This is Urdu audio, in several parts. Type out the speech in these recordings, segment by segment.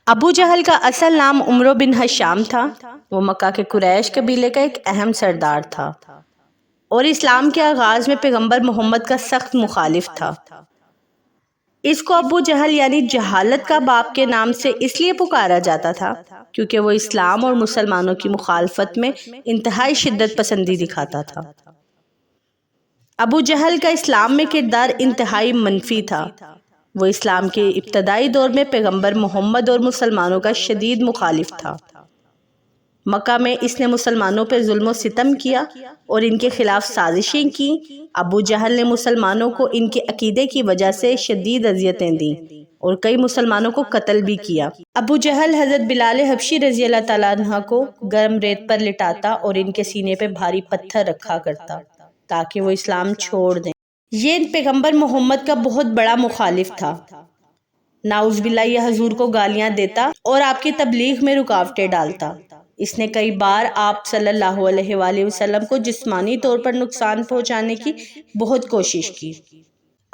ابو جہل کا اصل نام عمرو بن حشام تھا۔ وہ مکہ کے قریش قبیلے کا ایک اہم سردار تھا اور اسلام کے آغاز میں پیغمبر محمد کا سخت مخالف تھا۔ اس کو ابو جہل یعنی جہالت کا باپ کے نام سے اس لیے پکارا جاتا تھا کیونکہ وہ اسلام اور مسلمانوں کی مخالفت میں انتہائی شدت پسندی دکھاتا تھا۔ ابو جہل کا اسلام میں کردار انتہائی منفی تھا۔ وہ اسلام کے ابتدائی دور میں پیغمبر محمد اور مسلمانوں کا شدید مخالف تھا۔ مکہ میں اس نے مسلمانوں پر ظلم و ستم کیا اور ان کے خلاف سازشیں کی۔ ابو جہل نے مسلمانوں کو ان کے عقیدے کی وجہ سے شدید اذیتیں دیں اور کئی مسلمانوں کو قتل بھی کیا۔ ابو جہل حضرت بلال حبشی رضی اللہ تعالیٰ عنہ کو گرم ریت پر لٹاتا اور ان کے سینے پہ بھاری پتھر رکھا کرتا تاکہ وہ اسلام چھوڑ دیں۔ یہ پیغمبر محمد کا بہت بڑا مخالف تھا۔ نعوذ باللہ یہ حضور کو گالیاں دیتا اور آپ کی تبلیغ میں رکاوٹیں ڈالتا۔ اس نے کئی بار آپ صلی اللہ علیہ وآلہ وسلم کو جسمانی طور پر نقصان پہنچانے کی بہت کوشش کی۔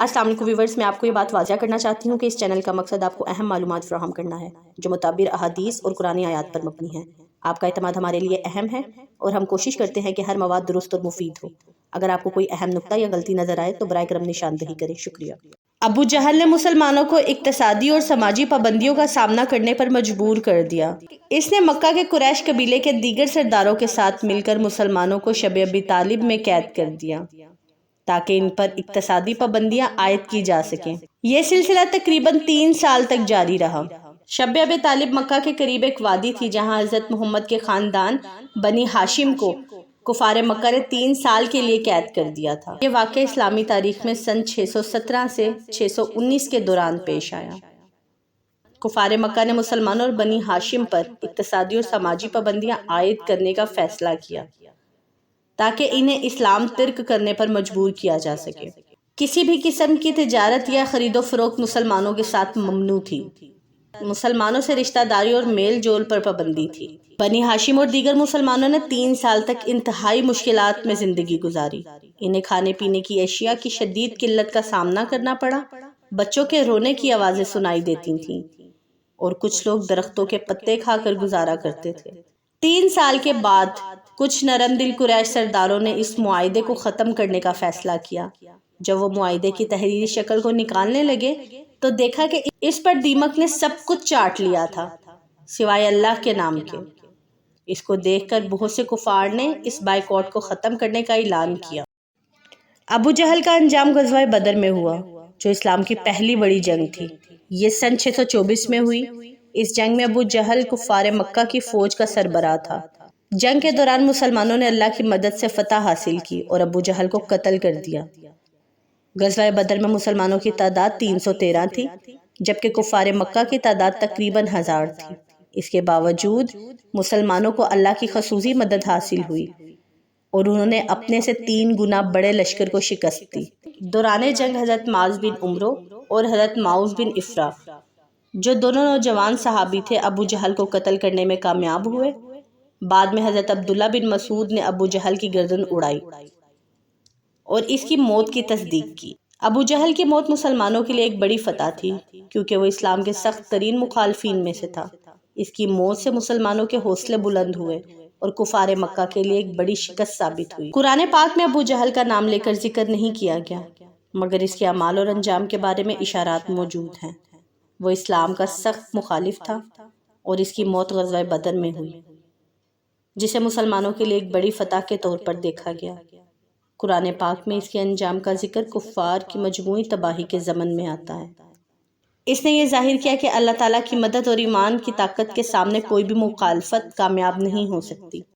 السلام علیکم ویورز، میں آپ کو یہ بات واضح کرنا چاہتی ہوں کہ اس چینل کا مقصد آپ کو اہم معلومات فراہم کرنا ہے جو متعبر احادیث اور قرآنی آیات پر مبنی ہے۔ آپ کا اعتماد ہمارے لیے اہم ہے اور ہم کوشش کرتے ہیں کہ ہر مواد درست اور مفید ہو۔ اگر آپ کو کوئی اہم نکتہ یا غلطی نظر آئے تو برائے کرم نشاندہی کریں، شکریہ۔ ابو جہل نے مسلمانوں کو اقتصادی اور سماجی پابندیوں کا سامنا کرنے پر مجبور کر دیا۔ اس نے مکہ کے قریش قبیلے کے دیگر سرداروں کے ساتھ مل کر مسلمانوں کو شب ابی طالب میں قید کر دیا تاکہ ان پر اقتصادی پابندیاں عائد کی جا سکیں۔ یہ سلسلہ تقریباً 3 سال تک جاری رہا۔ شب ابی طالب مکہ کے قریب ایک وادی تھی جہاں حضرت محمد کے خاندان بنی ہاشم کو کفار مکہ نے 3 سال کے لیے قید کر دیا تھا۔ یہ واقعہ اسلامی تاریخ میں سن 617 سے 619 کے دوران پیش آیا۔ کفار مکہ نے مسلمانوں اور بنی ہاشم پر اقتصادی اور سماجی پابندیاں عائد کرنے کا فیصلہ کیا تاکہ انہیں اسلام ترک کرنے پر مجبور کیا جا سکے۔ کسی بھی قسم کی تجارت یا خرید و فروخت مسلمانوں کے ساتھ ممنوع تھی۔ مسلمانوں سے رشتہ داری اور میل جول پر پابندی تھی۔ بنی ہاشم اور دیگر مسلمانوں نے 3 سال تک انتہائی مشکلات میں زندگی گزاری۔ انہیں کھانے پینے کی اشیاء کی شدید قلت کا سامنا کرنا پڑا، بچوں کے رونے کی آوازیں سنائی دیتی تھیں اور کچھ لوگ درختوں کے پتے کھا کر گزارا کرتے تھے۔ 3 سال کے بعد کچھ نرم دل قریش سرداروں نے اس معاہدے کو ختم کرنے کا فیصلہ کیا۔ جب وہ معاہدے کی تحریری شکل کو نکالنے لگے تو دیکھا کہ اس پر دیمک نے سب کچھ چاٹ لیا تھا سوائے اللہ کے نام کے۔ اس کو دیکھ کر بہت سے کفار نے اس بائیکاٹ کو ختم کرنے کا اعلان کیا۔ ابو جہل کا انجام غزوہ بدر میں ہوا جو اسلام کی پہلی بڑی جنگ تھی۔ یہ سن 624 میں ہوئی۔ اس جنگ میں ابو جہل کفار مکہ کی فوج کا سربراہ تھا۔ جنگ کے دوران مسلمانوں نے اللہ کی مدد سے فتح حاصل کی اور ابو جہل کو قتل کر دیا۔ غزوہ بدر میں مسلمانوں کی تعداد 313 تھی جبکہ کفار مکہ کی تعداد تقریباً 1000 تھی۔ اس کے باوجود مسلمانوں کو اللہ کی خصوصی مدد حاصل ہوئی اور انہوں نے اپنے سے 3 گنا بڑے لشکر کو شکست دی۔ دوران جنگ حضرت معاذ بن عمرو اور حضرت معوذ بن افرا جو دونوں نوجوان صحابی تھے ابو جہل کو قتل کرنے میں کامیاب ہوئے۔ بعد میں حضرت عبداللہ بن مسعود نے ابو جہل کی گردن اڑائی اور اس کی موت کی تصدیق کی۔ ابو جہل کی موت مسلمانوں کے لیے ایک بڑی فتح تھی کیونکہ وہ اسلام کے سخت ترین مخالفین میں سے تھا۔ اس کی موت سے مسلمانوں کے حوصلے بلند ہوئے اور کفار مکہ کے لیے ایک بڑی شکست ثابت ہوئی۔ قرآن پاک میں ابو جہل کا نام لے کر ذکر نہیں کیا گیا مگر اس کے اعمال اور انجام کے بارے میں اشارات موجود ہیں۔ وہ اسلام کا سخت مخالف تھا اور اس کی موت غزوہ بدر میں ہوئی جسے مسلمانوں کے لیے ایک بڑی فتح کے طور پر دیکھا گیا۔ قرآن پاک میں اس کے انجام کا ذکر کفار کی مجموعی تباہی کے ضمن میں آتا ہے۔ اس نے یہ ظاہر کیا کہ اللہ تعالیٰ کی مدد اور ایمان کی طاقت کے سامنے کوئی بھی مخالفت کامیاب نہیں ہو سکتی۔